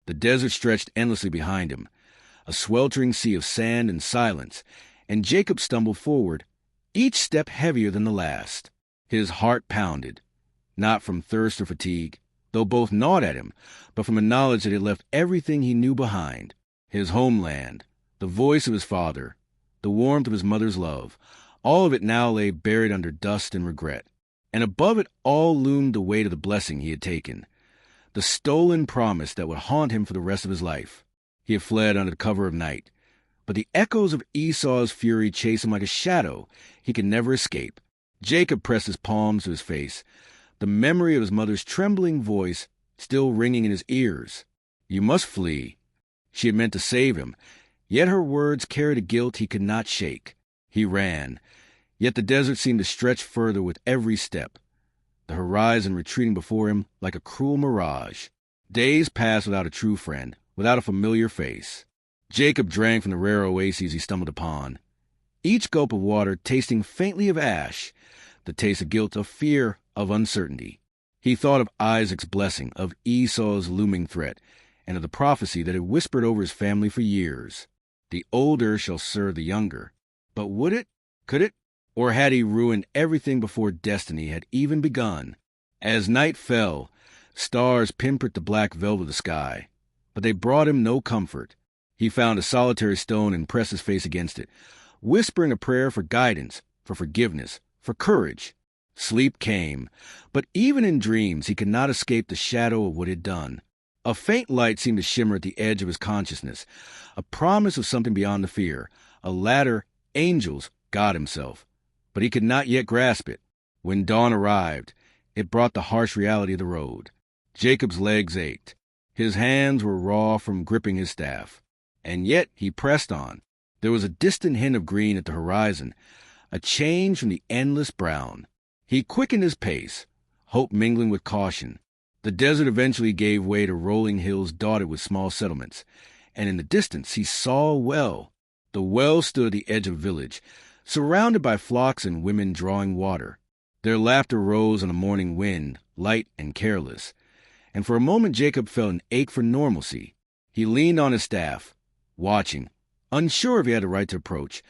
The desert stretched endlessly behind him, a sweltering sea of sand and silence, and Jacob stumbled forward, each step heavier than the last. His heart pounded, not from thirst or fatigue, though both gnawed at him, but from a knowledge that he had left everything he knew behind. His homeland, the voice of his father, the warmth of his mother's love, all of it now lay buried under dust and regret. And above it all loomed the weight of the blessing he had taken, the stolen promise that would haunt him for the rest of his life. He had fled under the cover of night, but the echoes of Esau's fury chased him like a shadow he could never escape. Jacob pressed his palms to his face, the memory of his mother's trembling voice still ringing in his ears. "You must flee." She had meant to save him, yet her words carried a guilt he could not shake. He ran, yet the desert seemed to stretch further with every step, the horizon retreating before him like a cruel mirage. Days passed without a true friend, without a familiar face. Jacob drank from the rare oases he stumbled upon, each gulp of water tasting faintly of ash, the taste of guilt, of fear, of uncertainty. He thought of Isaac's blessing, of Esau's looming threat, and of the prophecy that had whispered over his family for years. The older shall serve the younger. But would it? Could it? Or had he ruined everything before destiny had even begun? As night fell, stars pinpricked the black velvet of the sky, but they brought him no comfort. He found a solitary stone and pressed his face against it, whispering a prayer for guidance, for forgiveness, for courage. Sleep came, but even in dreams he could not escape the shadow of what he had done. A faint light seemed to shimmer at the edge of his consciousness, a promise of something beyond the fear, a ladder, angels, God himself. But he could not yet grasp it. When dawn arrived, it brought the harsh reality of the road. Jacob's legs ached. His hands were raw from gripping his staff. And yet he pressed on. There was a distant hint of green at the horizon, a change from the endless brown. He quickened his pace, hope mingling with caution. The desert eventually gave way to rolling hills dotted with small settlements, and in the distance he saw a well. The well stood at the edge of a village, surrounded by flocks and women drawing water. Their laughter rose on a morning wind, light and careless, and for a moment Jacob felt an ache for normalcy. He leaned on his staff, watching, unsure if he had the right to approach,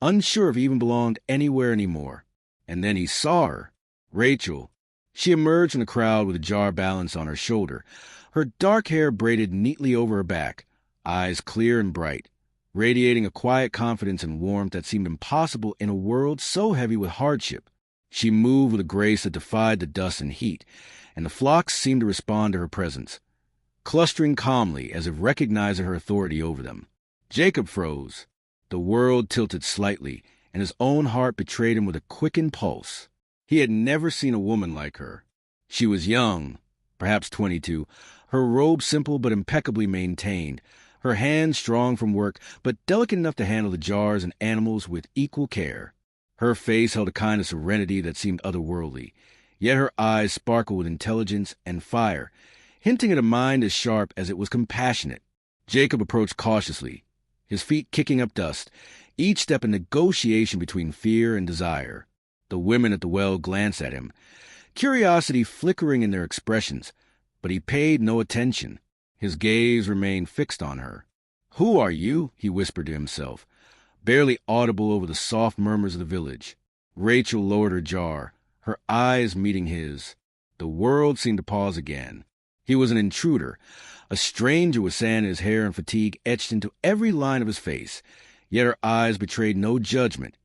unsure if he even belonged anywhere anymore. And then he saw her, Rachel. She emerged from the crowd with a jar balanced on her shoulder, her dark hair braided neatly over her back, eyes clear and bright, radiating a quiet confidence and warmth that seemed impossible in a world so heavy with hardship. She moved with a grace that defied the dust and heat, and the flocks seemed to respond to her presence, clustering calmly as if recognizing her authority over them. Jacob froze. The world tilted slightly, and his own heart betrayed him with a quickened pulse. He had never seen a woman like her. She was young, perhaps 22, her robe simple but impeccably maintained, her hands strong from work but delicate enough to handle the jars and animals with equal care. Her face held a kind of serenity that seemed otherworldly, yet her eyes sparkled with intelligence and fire, hinting at a mind as sharp as it was compassionate. Jacob approached cautiously, his feet kicking up dust, each step a negotiation between fear and desire. The women at the well glanced at him, curiosity flickering in their expressions, but he paid no attention. His gaze remained fixed on her. "Who are you?" he whispered to himself, barely audible over the soft murmurs of the village. Rachel lowered her jar, her eyes meeting his. The world seemed to pause again. He was an intruder, a stranger with sand in his hair and fatigue etched into every line of his face, yet her eyes betrayed no judgment,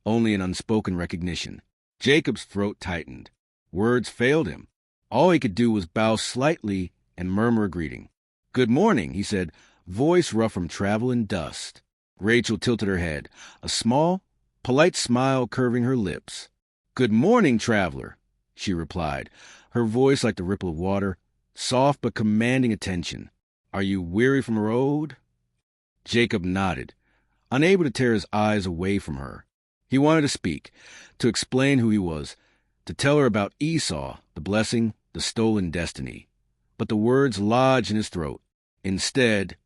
only an unspoken recognition. Jacob's throat tightened. Words failed him. All he could do was bow slightly and murmur a greeting. "Good morning," he said, voice rough from travel and dust. Rachel tilted her head, a small, polite smile curving her lips. "Good morning, traveler," she replied, her voice like the ripple of water, soft but commanding attention. "Are you weary from the road?" Jacob nodded, unable to tear his eyes away from her. He wanted to speak, to explain who he was, to tell her about Esau, the blessing, the stolen destiny. But the words lodged in his throat. Instead,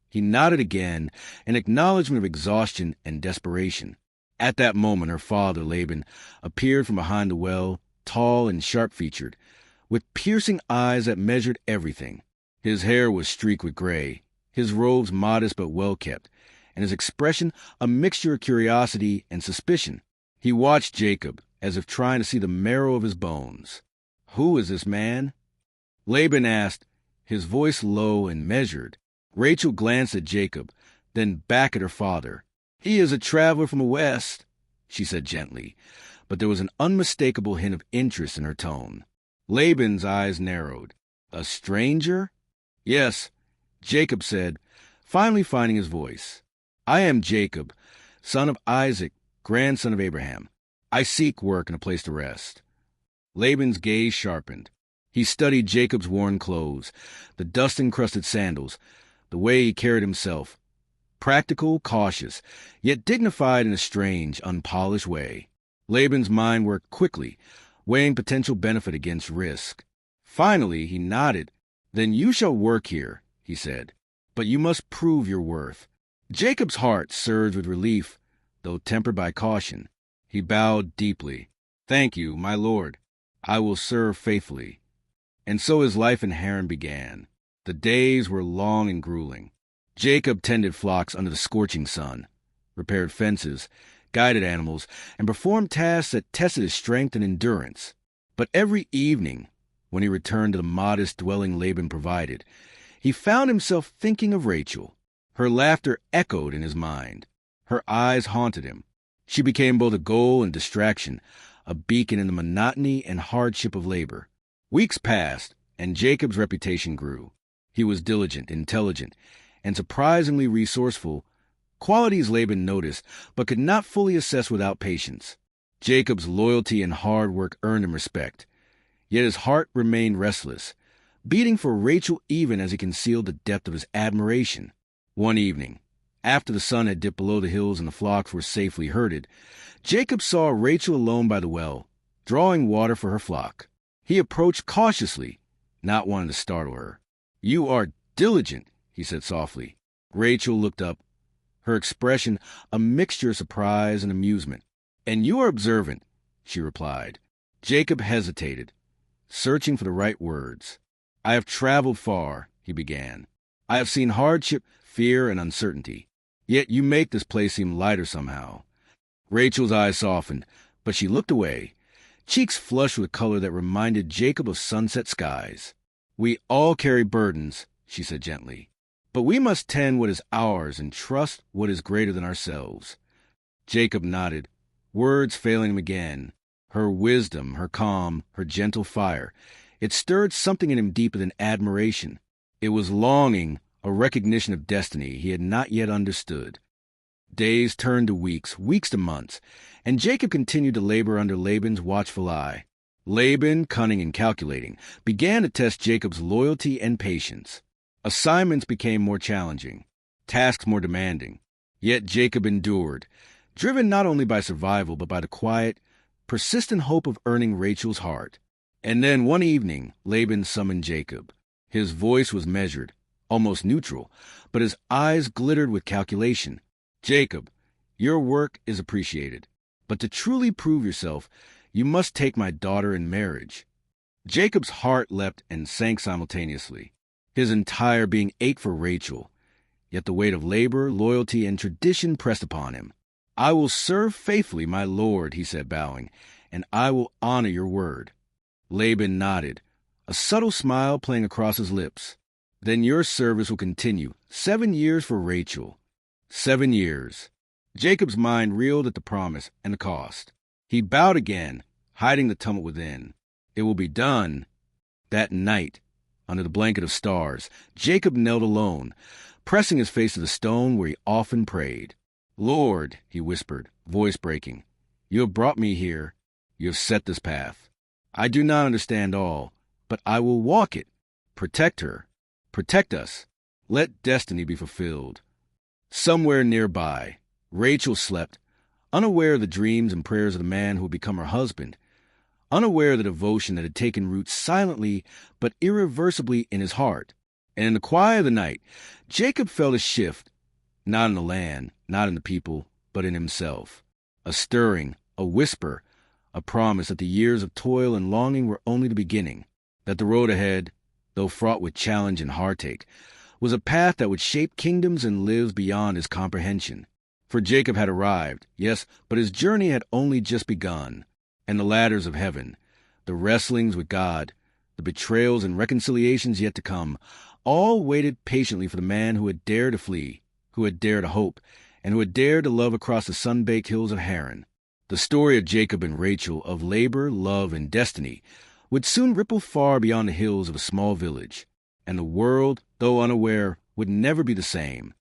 he nodded again, an acknowledgement of exhaustion and desperation. At that moment her father, Laban, appeared from behind the well, tall and sharp-featured, with piercing eyes that measured everything. His hair was streaked with gray, his robes modest but well-kept, and his expression a mixture of curiosity and suspicion. He watched Jacob, as if trying to see the marrow of his bones. "Who is this man?" Laban asked, his voice low and measured. Rachel glanced at Jacob, then back at her father. "He is a traveler from the west," she said gently, but there was an unmistakable hint of interest in her tone. Laban's eyes narrowed. "A stranger?" "Yes," Jacob said, finally finding his voice. "I am Jacob, son of Isaac, grandson of Abraham. I seek work and a place to rest." Laban's gaze sharpened. He studied Jacob's worn clothes, the dust-encrusted sandals, the way he carried himself. Practical, cautious, yet dignified in a strange, unpolished way. Laban's mind worked quickly, weighing potential benefit against risk. Finally, he nodded. "Then you shall work here," he said, "but you must prove your worth." Jacob's heart surged with relief, though tempered by caution. He bowed deeply. "Thank you, my lord. I will serve faithfully." And so his life in Haran began. The days were long and grueling. Jacob tended flocks under the scorching sun, repaired fences, guided animals, and performed tasks that tested his strength and endurance. But every evening, when he returned to the modest dwelling Laban provided, he found himself thinking of Rachel. Her laughter echoed in his mind. Her eyes haunted him. She became both a goal and distraction, a beacon in the monotony and hardship of labor. Weeks passed, and Jacob's reputation grew. He was diligent, intelligent, and surprisingly resourceful, qualities Laban noticed but could not fully assess without patience. Jacob's loyalty and hard work earned him respect, yet his heart remained restless, beating for Rachel even as he concealed the depth of his admiration. One evening, after the sun had dipped below the hills and the flocks were safely herded, Jacob saw Rachel alone by the well, drawing water for her flock. He approached cautiously, not wanting to startle her. "You are diligent," he said softly. Rachel looked up, her expression a mixture of surprise and amusement. "And you are observant," she replied. Jacob hesitated, searching for the right words. "I have traveled far," he began. "I have seen hardship, fear, and uncertainty. Yet you make this place seem lighter somehow." Rachel's eyes softened, but she looked away, cheeks flushed with color that reminded Jacob of sunset skies. "We all carry burdens," she said gently, "but we must tend what is ours and trust what is greater than ourselves." Jacob nodded, words failing him again. Her wisdom, her calm, her gentle fire, it stirred something in him deeper than admiration. It was longing, a recognition of destiny he had not yet understood. Days turned to weeks, weeks to months, and Jacob continued to labor under Laban's watchful eye. Laban, cunning and calculating, began to test Jacob's loyalty and patience. Assignments became more challenging, tasks more demanding. Yet Jacob endured, driven not only by survival but by the quiet, persistent hope of earning Rachel's heart. And then one evening, Laban summoned Jacob. His voice was measured, almost neutral, but his eyes glittered with calculation. "Jacob, your work is appreciated, but to truly prove yourself, you must take my daughter in marriage." Jacob's heart leapt and sank simultaneously. His entire being ached for Rachel, yet the weight of labor, loyalty, and tradition pressed upon him. "I will serve faithfully, my lord," he said, bowing, "and I will honor your word." Laban nodded, a subtle smile playing across his lips. "Then your service will continue, 7 years for Rachel." 7 years. Jacob's mind reeled at the promise and the cost. He bowed again, hiding the tumult within. It will be done. That night, under the blanket of stars, Jacob knelt alone, pressing his face to the stone where he often prayed. "Lord," he whispered, voice breaking, "you have brought me here. You have set this path. I do not understand all, but I will walk it. Protect her. Protect us. Let destiny be fulfilled." Somewhere nearby, Rachel slept, unaware of the dreams and prayers of the man who would become her husband, unaware of the devotion that had taken root silently but irreversibly in his heart. And in the quiet of the night, Jacob felt a shift, not in the land, not in the people, but in himself. A stirring, a whisper, a promise that the years of toil and longing were only the beginning, that the road ahead though fraught with challenge and heartache, was a path that would shape kingdoms and lives beyond his comprehension. For Jacob had arrived, yes, but his journey had only just begun, and the ladders of heaven, the wrestlings with God, the betrayals and reconciliations yet to come, all waited patiently for the man who had dared to flee, who had dared to hope, and who had dared to love across the sun-baked hills of Haran. The story of Jacob and Rachel, of labor, love, and destiny, would soon ripple far beyond the hills of a small village, and the world, though unaware, would never be the same.